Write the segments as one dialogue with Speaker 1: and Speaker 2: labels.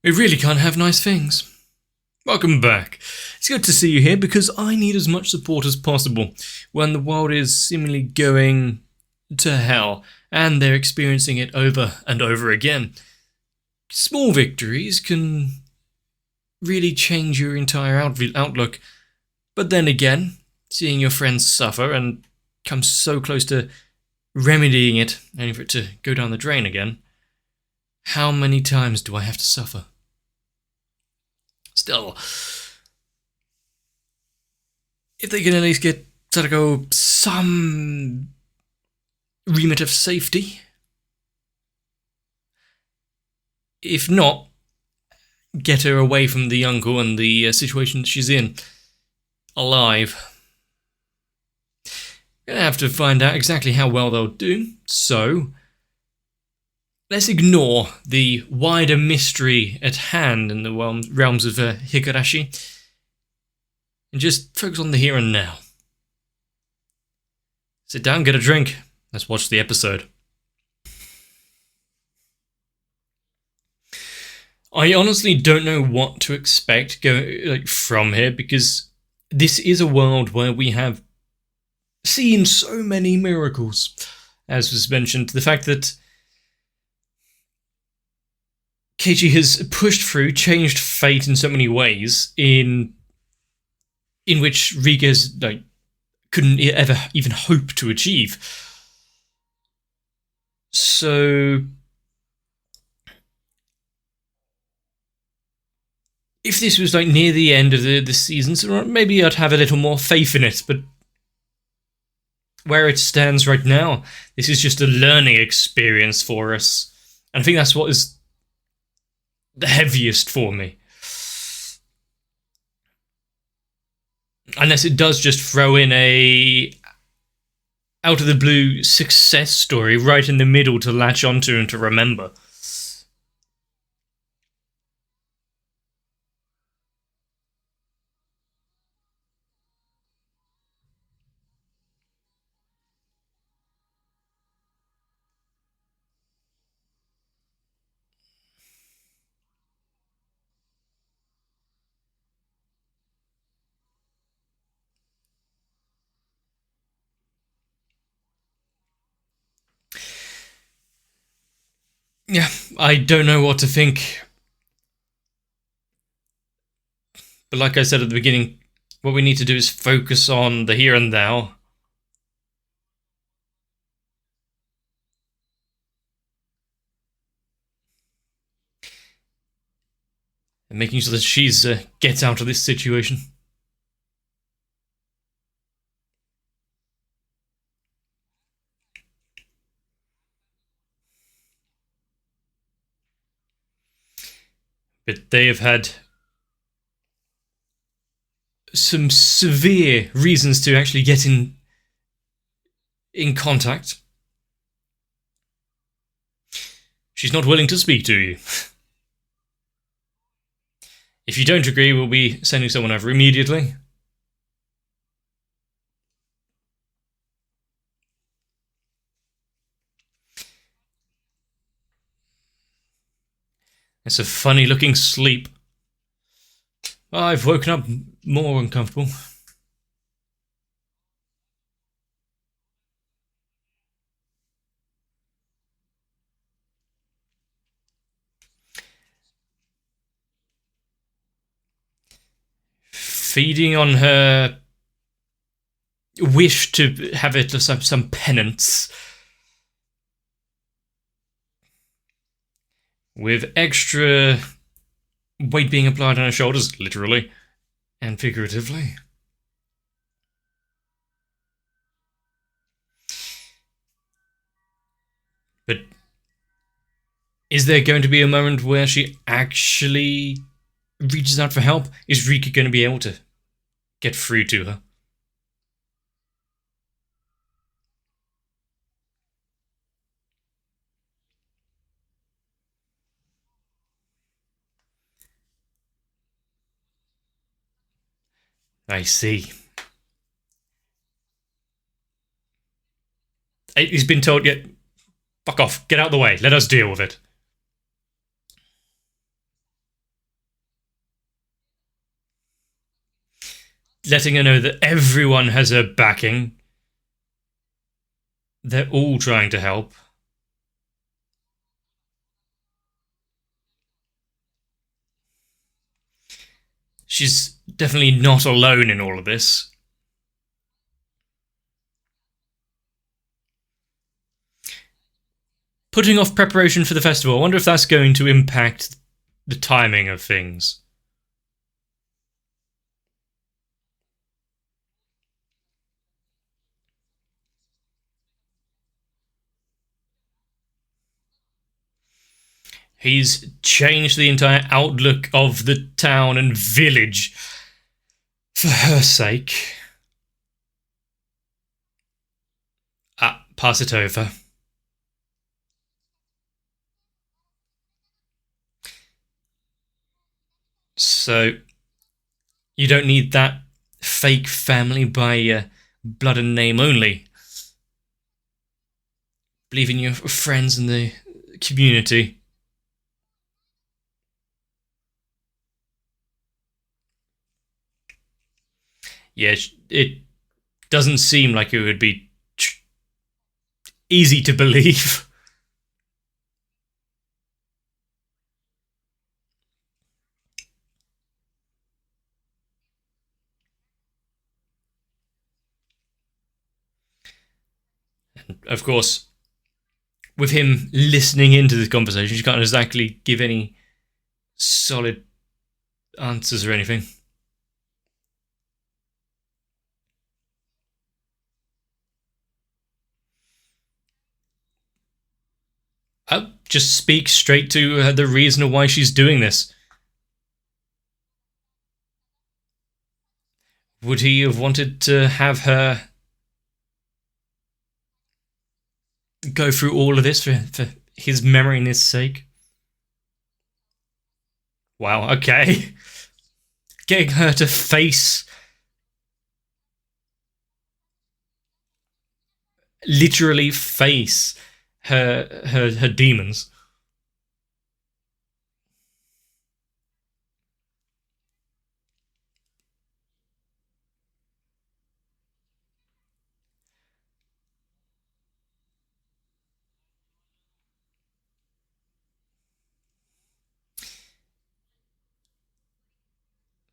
Speaker 1: We really can't have nice things. Welcome back. It's good to see you here because I need as much support as possible when the world is seemingly going to hell and they're experiencing it over and over again. Small victories can really change your entire outlook, but then again, seeing your friends suffer and come so close to remedying it, only for it to go down the drain again, how many times do I have to suffer? Still, if they can at least get Sadako some remit of safety. If not, get her away from the uncle and the situation she's in, alive. Gonna have to find out exactly how well they'll do, so let's ignore the wider mystery at hand in the realms of Higurashi and just focus on the here and now. Sit down, get a drink. Let's watch the episode. I honestly don't know what to expect from here, because this is a world where we have seen so many miracles. As was mentioned, the fact that Keiichi has pushed through, changed fate in so many ways, in which Riga couldn't ever even hope to achieve. So if this was near the end of the season, so maybe I'd have a little more faith in it, but where it stands right now, this is just a learning experience for us. And I think that's what is the heaviest for me. Unless it does just throw in a out of the blue success story right in the middle to latch onto and to remember. Yeah, I don't know what to think. But like I said at the beginning, what we need to do is focus on the here and now. And making sure that she gets out of this situation. But they have had some severe reasons to actually get in contact. She's not willing to speak to you. If you don't agree, we'll be sending someone over immediately. It's a funny looking sleep. I've woken up more uncomfortable. Feeding on her wish to have it as some penance. With extra weight being applied on her shoulders, literally and figuratively. But is there going to be a moment where she actually reaches out for help? Is Rika going to be able to get through to her? I see. He's been told, yeah, fuck off, get out of the way, let us deal with it. letting her know that everyone has her backing. They're all trying to help. She's definitely not alone in all of this. Putting off preparation for the festival, I wonder if that's going to impact the timing of things. He's changed the entire outlook of the town and village for her sake. Pass it over. So, you don't need that fake family by blood and name only. Believe in your friends and the community. Yeah, it doesn't seem like it would be easy to believe. And of course, with him listening into this conversation, she can't exactly give any solid answers or anything. I'll just speak straight to the reason why she's doing this. Would he have wanted to have her go through all of this for his memory's sake? Wow, okay. Getting her to face, literally face her demons.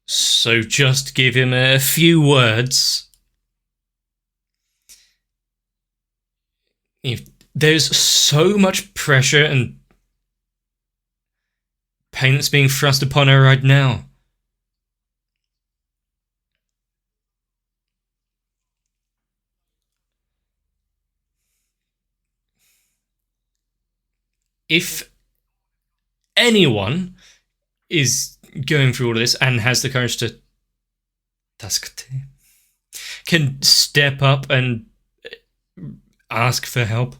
Speaker 1: So just give him a few words. There's so much pressure and pain that's being thrust upon her right now. If anyone is going through all of this and has the courage to can step up and ask for help.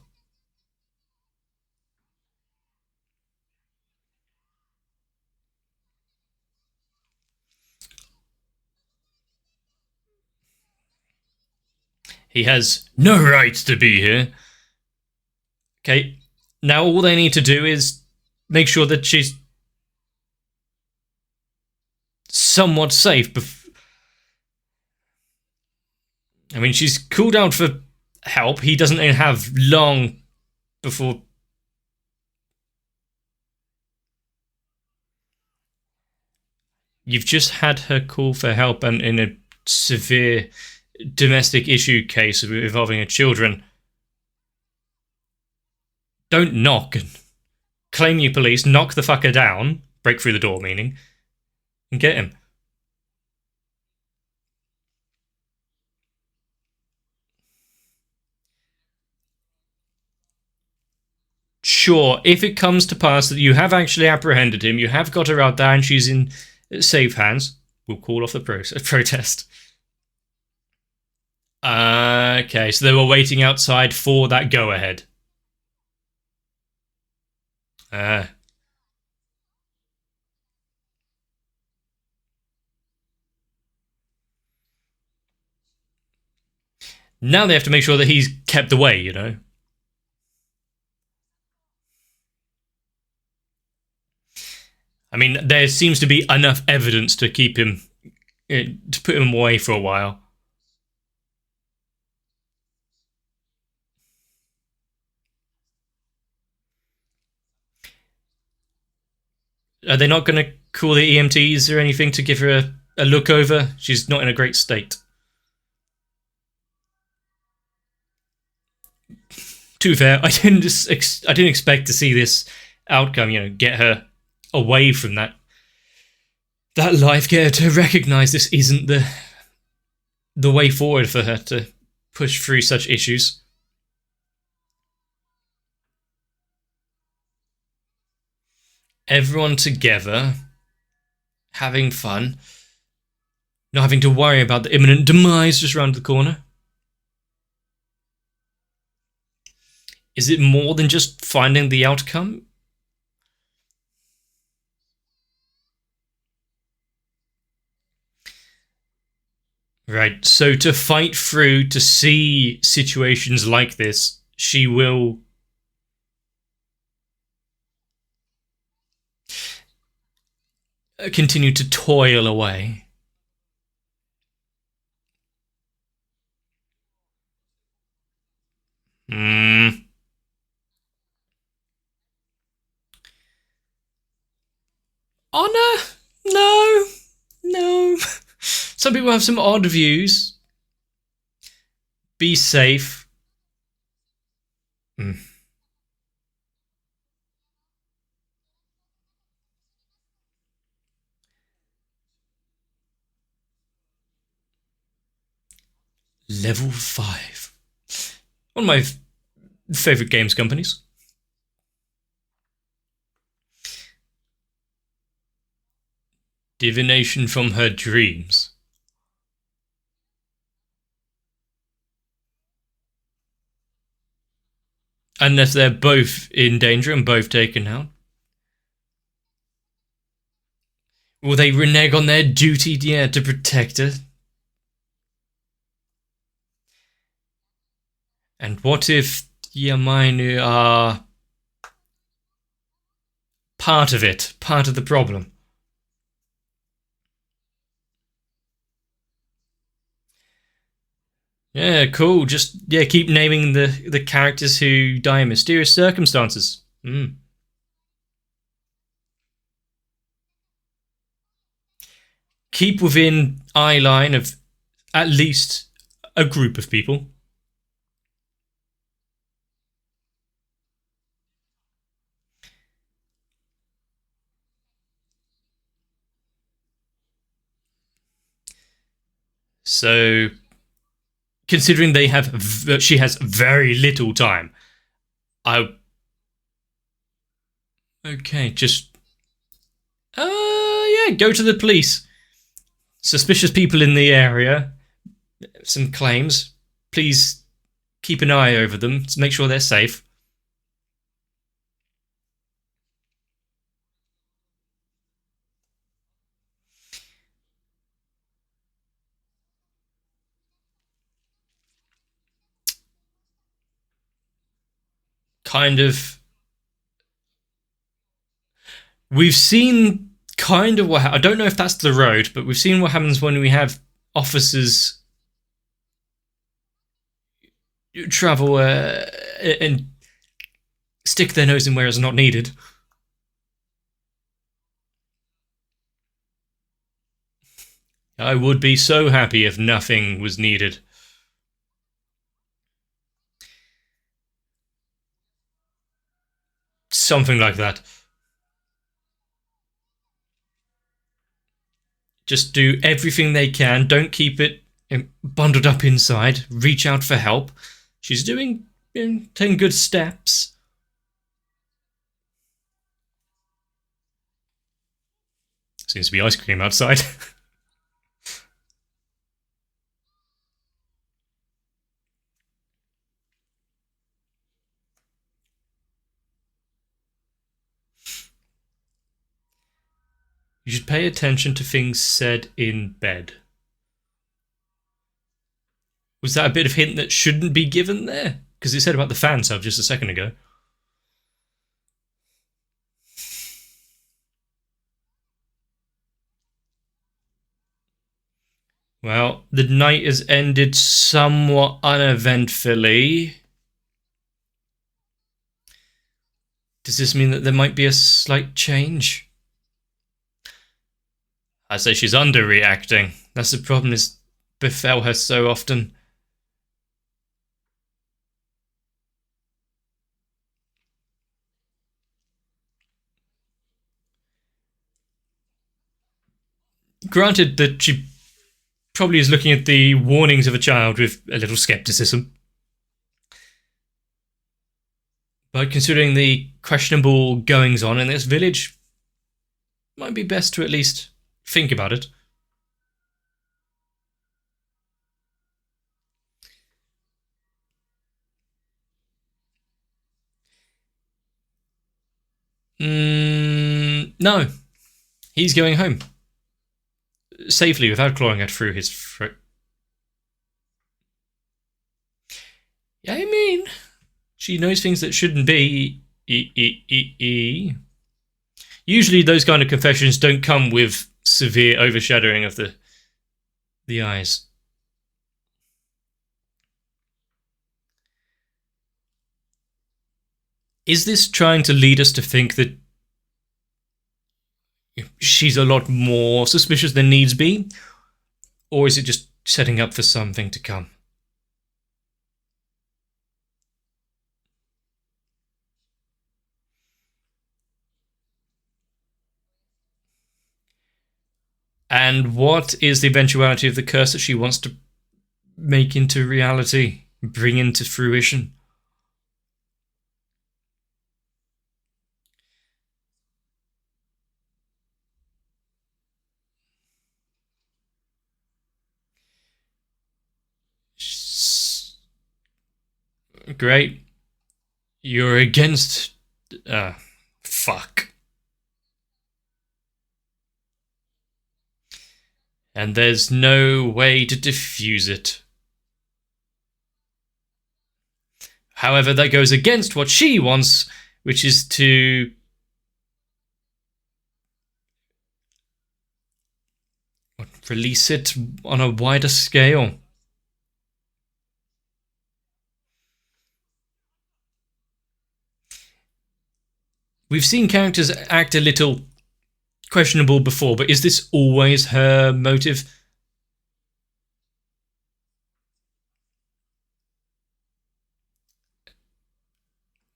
Speaker 1: He has no right to be here. Okay, now all they need to do is make sure that she's somewhat safe. I mean, she's called out for help. He doesn't have long before. You've just had her call for help, and in a severe domestic issue case involving her children. Don't knock and claim you police, knock the fucker down, break through the door, meaning, and get him. Sure, if it comes to pass that you have actually apprehended him, you have got her out there and she's in safe hands, we'll call off the protest. Okay, so they were waiting outside for that go-ahead. Now they have to make sure that he's kept away, you know? I mean, there seems to be enough evidence to keep him to put him away for a while. Are they not going to call the EMTs or anything to give her a look over? She's not in a great state. To be fair, I didn't expect to see this outcome. Get her away from that life, get her to recognise this isn't the way forward for her to push through such issues. Everyone together, having fun, not having to worry about the imminent demise just around the corner. Is it more than just finding the outcome? Right, so to fight through, to see situations like this, she will continue to toil away. Honor? No. Some people have some odd views. Be safe. Level 5. One of my favourite games companies. Divination from her dreams. Unless they're both in danger and both taken out. Will they renege on their duty, to protect her? And what if Yamainu are part of it, part of the problem? Yeah, cool. Just keep naming the characters who die in mysterious circumstances. Keep within eye line of at least a group of people. So, considering she has very little time, just go to the police. Suspicious people in the area, some claims. Please keep an eye over them to make sure they're safe. Kind of. We've seen kind of what I don't know if that's the road, but we've seen what happens when we have officers travel and stick their nose in where it's not needed. I would be so happy if nothing was needed. Something like that. Just do everything they can. Don't keep it bundled up inside. Reach out for help. She's taking good steps. Seems to be ice cream outside. You should pay attention to things said in bed. Was that a bit of hint that shouldn't be given there? Because it said about the fan sub just a second ago. Well, the night has ended somewhat uneventfully. Does this mean that there might be a slight change? I say she's underreacting. That's the problem, this befell her so often. Granted that she probably is looking at the warnings of a child with a little skepticism. But considering the questionable goings on in this village, it might be best to at least think about it. No. He's going home. Safely, without clawing it through his throat. Yeah, I mean, she knows things that shouldn't be. Usually those kind of confessions don't come with severe overshadowing of the eyes. Is this trying to lead us to think that she's a lot more suspicious than needs be? Or is it just setting up for something to come? And what is the eventuality of the curse that she wants to make into reality, bring into fruition? Great. You're against... fuck. And there's no way to diffuse it. However, that goes against what she wants, which is to... release it on a wider scale. We've seen characters act a little questionable before, but is this always her motive?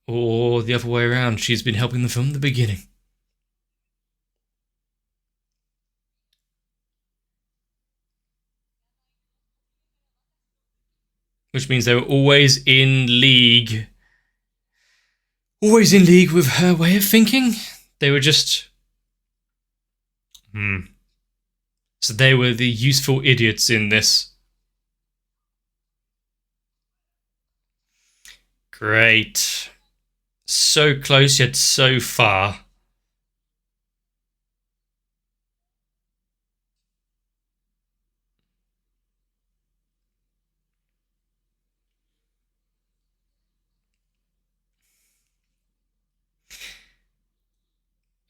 Speaker 1: Or the other way around, she's been helping them from the beginning? Which means they were always in league. Always in league with her way of thinking? They were just... So they were the useful idiots in this. Great. So close yet so far.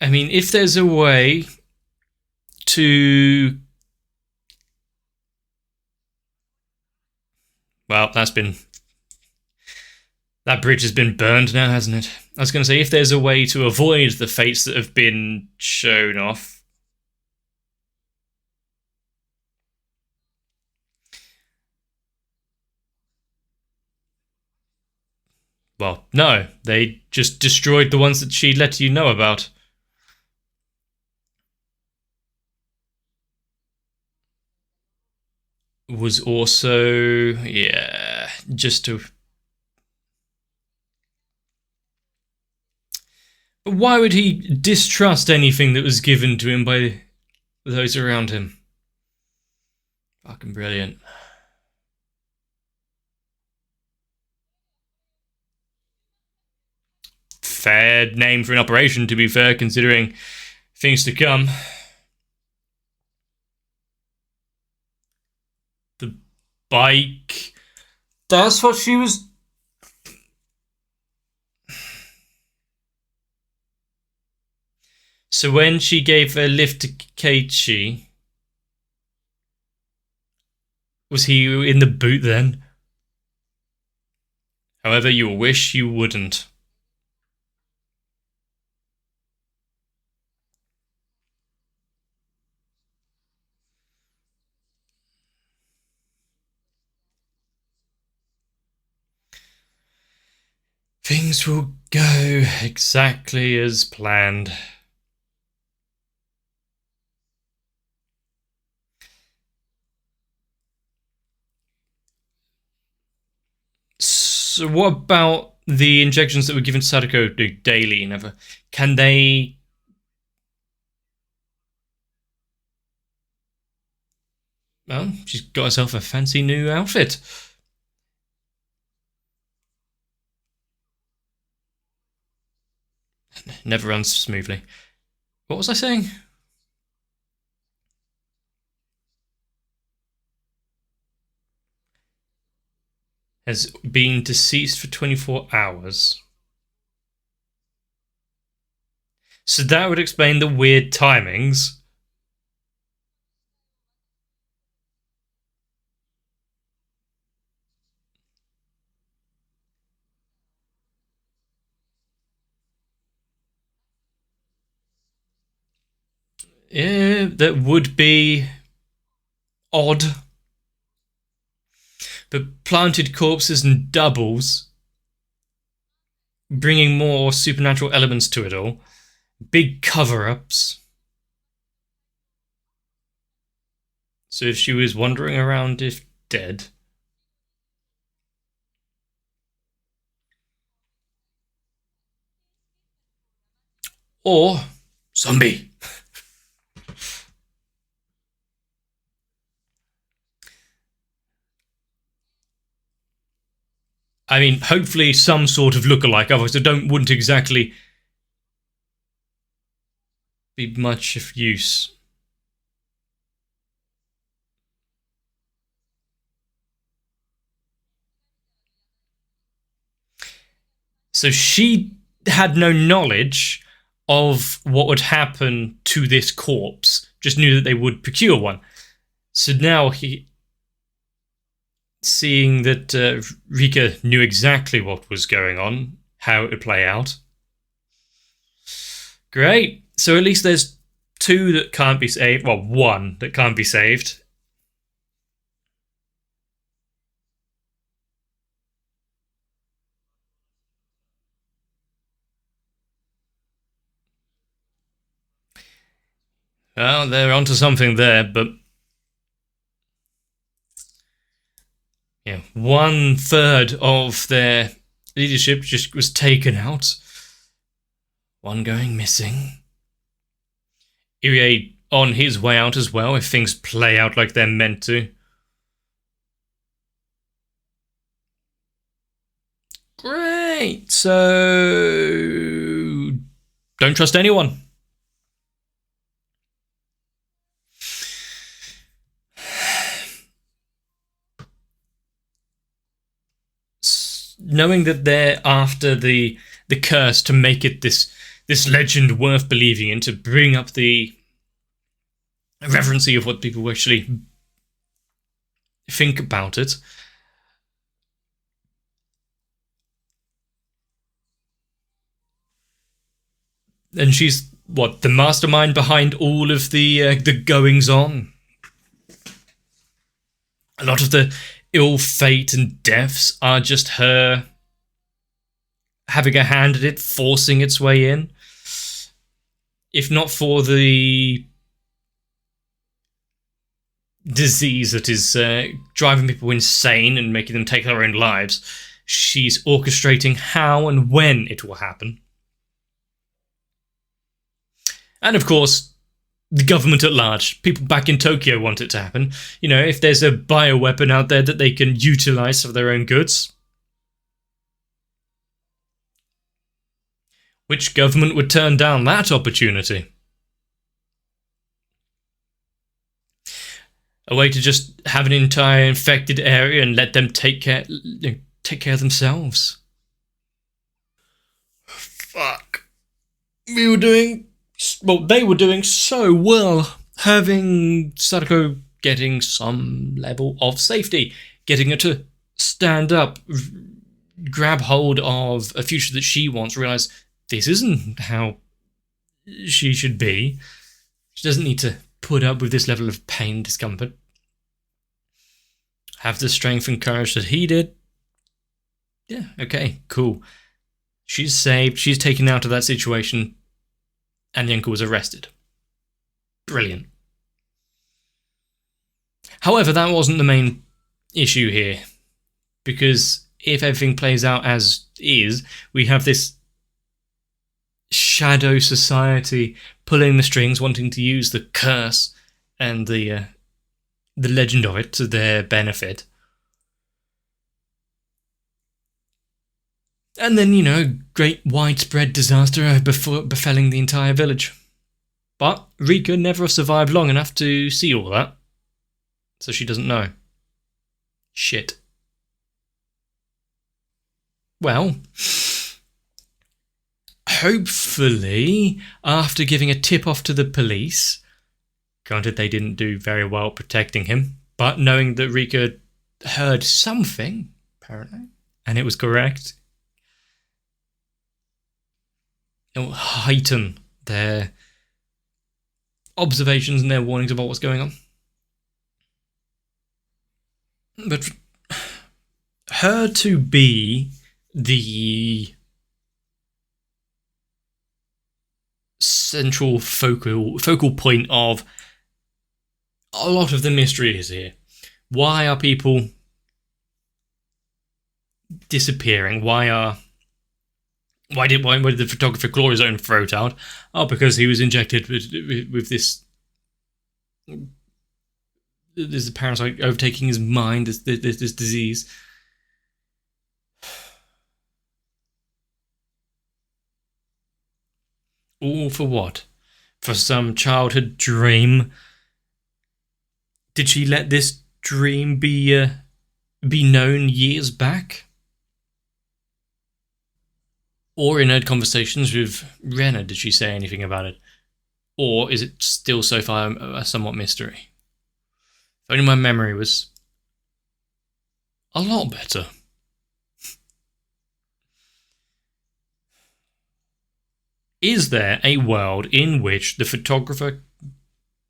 Speaker 1: I mean, if there's a way to... Well, that bridge has been burned now, hasn't it? I was going to say, if there's a way to avoid the fates that have been shown off... Well, no. They just destroyed the ones that she'd let you know about. Was also... Yeah, just to... But why would he distrust anything that was given to him by those around him? Fucking brilliant. Fair name for an operation, to be fair, considering things to come. The bike... That's what she was... So when she gave a lift to Keiichi... Was he in the boot then? However, you wish you wouldn't. Things will go exactly as planned. So what about the injections that were given to Sadako daily? Never. Can they... Well, she's got herself a fancy new outfit. Never runs smoothly. What was I saying? Has been deceased for 24 hours. So that would explain the weird timings. Yeah, that would be odd. But planted corpses and doubles, bringing more supernatural elements to it all. Big cover-ups. So if she was wandering around if dead... Or zombie. I mean, hopefully some sort of lookalike, otherwise I wouldn't exactly be much of use. So she had no knowledge of what would happen to this corpse, just knew that they would procure one. So now seeing that Rika knew exactly what was going on, how it would play out. Great. So at least there's two that can't be saved. Well, one that can't be saved. Well, they're onto something there, but yeah, 1/3 of their leadership just was taken out. One going missing. Irie on his way out as well, if things play out like they're meant to. Great. So don't trust anyone. Knowing that they're after the curse to make it this legend worth believing in, to bring up the reverency of what people actually think about it. And she's what, the mastermind behind all of the goings on. A lot of the ill fate and deaths are just her having a hand at it, forcing its way in. If not for the disease that is driving people insane and making them take their own lives, she's orchestrating how and when it will happen. And of course, the government at large, people back in Tokyo want it to happen. You know, if there's a bioweapon out there that they can utilize for their own goods, which government would turn down that opportunity? A way to just have an entire infected area and let them take care of themselves. Fuck. They were doing so well. Having Sadako getting some level of safety, getting her to stand up, grab hold of a future that she wants, realize this isn't how she should be. She doesn't need to put up with this level of pain, discomfort. Have the strength and courage that he did. Yeah, okay, cool. She's saved, she's taken out of that situation, and the uncle was arrested. Brilliant. However, that wasn't the main issue here, because if everything plays out as is, we have this shadow society pulling the strings, wanting to use the curse and the legend of it to their benefit. And then, great widespread disaster befalling the entire village. But Rika never survived long enough to see all that, so she doesn't know. Shit. Well, hopefully, after giving a tip-off to the police, granted they didn't do very well protecting him, but knowing that Rika heard something, apparently, and it was correct, it will heighten their observations and their warnings about what's going on. But her to be the central focal point of a lot of the mystery is here. Why are people disappearing? Why did the photographer claw his own throat out? Oh, because he was injected with this parasite overtaking his mind, this disease. All for what? For some childhood dream? Did she let this dream be known years back? Or in her conversations with Rena, did she say anything about it? Or is it still so far a somewhat mystery? If only my memory was a lot better. Is there a world in which the photographer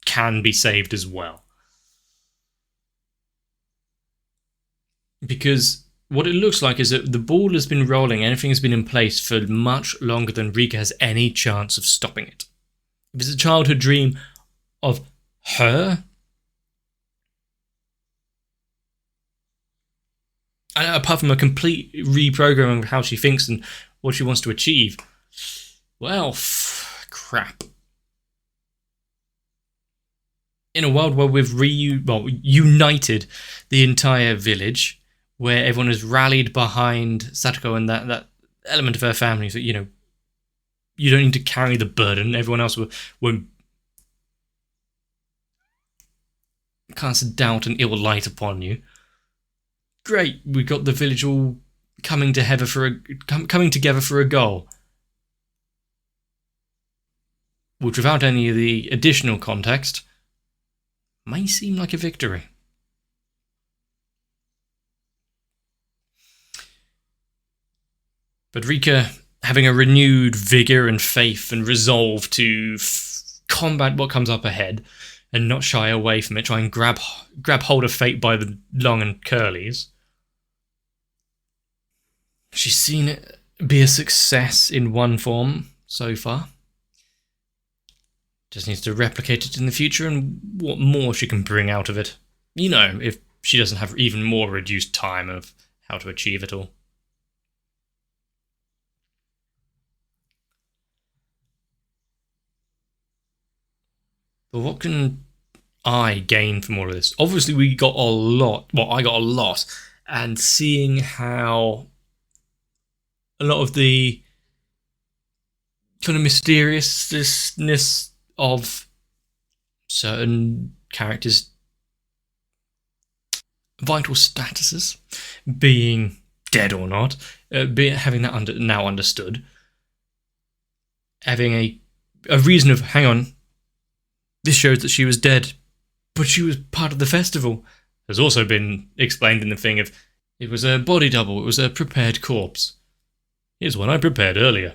Speaker 1: can be saved as well? Because what it looks like is that the ball has been rolling, everything has been in place for much longer than Rika has any chance of stopping it. If it's a childhood dream of her, and apart from a complete reprogramming of how she thinks and what she wants to achieve, well, crap. In a world where we've united the entire village, where everyone has rallied behind Satoko and that element of her family, so you don't need to carry the burden. Everyone else won't cast a doubt and ill light upon you. Great, we got the village all coming together for a goal, which, without any of the additional context, may seem like a victory. But Rika, having a renewed vigour and faith and resolve to combat what comes up ahead and not shy away from it, try and grab hold of fate by the long and curlies. She's seen it be a success in one form so far. Just needs to replicate it in the future and what more she can bring out of it. If she doesn't have even more reduced time of how to achieve it all. But what can I gain from all of this? Obviously, we got a lot. Well, I got a lot. And seeing how a lot of the kind of mysteriousness of certain characters' vital statuses, being dead or not, having that now understood, having a reason of, hang on, this shows that she was dead But she was part of the festival. Has also been explained in the thing of, it was a body double, it was a prepared corpse. Here's one I prepared earlier.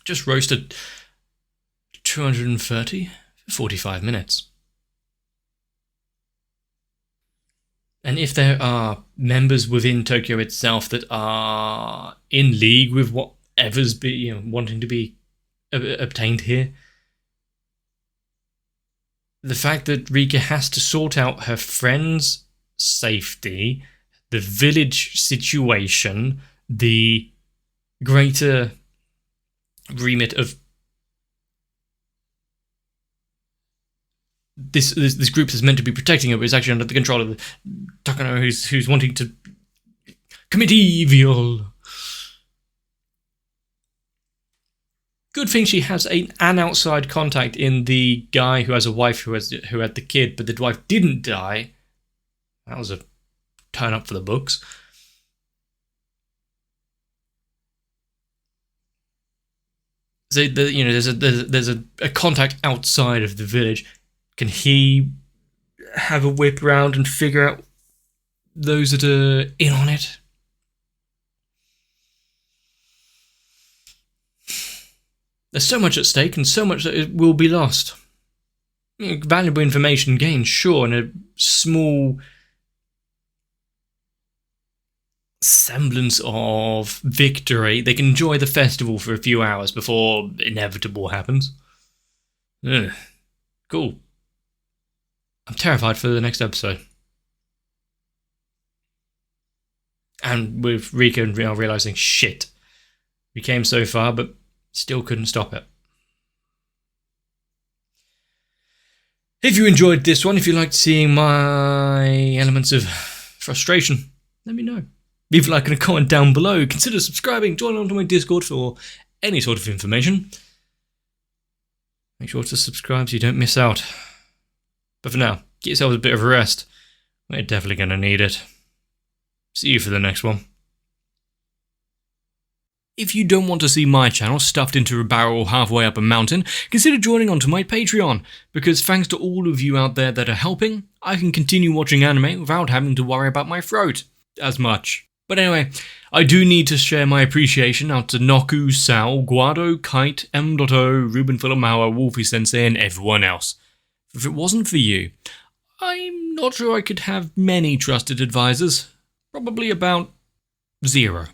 Speaker 1: Just roasted 230 for 45 minutes. And if there are members within Tokyo itself that are in league with whatever's wanting to be obtained here, the fact that Rika has to sort out her friend's safety, the village situation, the greater remit of this group that's meant to be protecting her, but is actually under the control of Takano, who's wanting to commit evil. Good thing she has an outside contact in the guy who has a wife who had the kid, but the wife didn't die. That was a turn up for the books. So there's a contact outside of the village. Can he have a whip around and figure out those that are in on it? There's so much at stake and so much that it will be lost. Valuable information gained, sure, and a small semblance of victory. They can enjoy the festival for a few hours before inevitable happens. Ugh. Cool. I'm terrified for the next episode. And with Rika now realising, shit, we came so far, but still couldn't stop it. If you enjoyed this one, if you liked seeing my elements of frustration, let me know. Leave a like and a comment down below. Consider subscribing, join onto my Discord for any sort of information. Make sure to subscribe so you don't miss out. But for now, get yourselves a bit of a rest. We're definitely going to need it. See you for the next one. If you don't want to see my channel stuffed into a barrel halfway up a mountain, consider joining onto my Patreon, because thanks to all of you out there that are helping, I can continue watching anime without having to worry about my throat as much. But anyway, I do need to share my appreciation out to Noku, Sal, Guado, Kite, M.O, Ruben Filamawa, Wolfie Sensei, and everyone else. If it wasn't for you, I'm not sure I could have many trusted advisors. Probably about 0.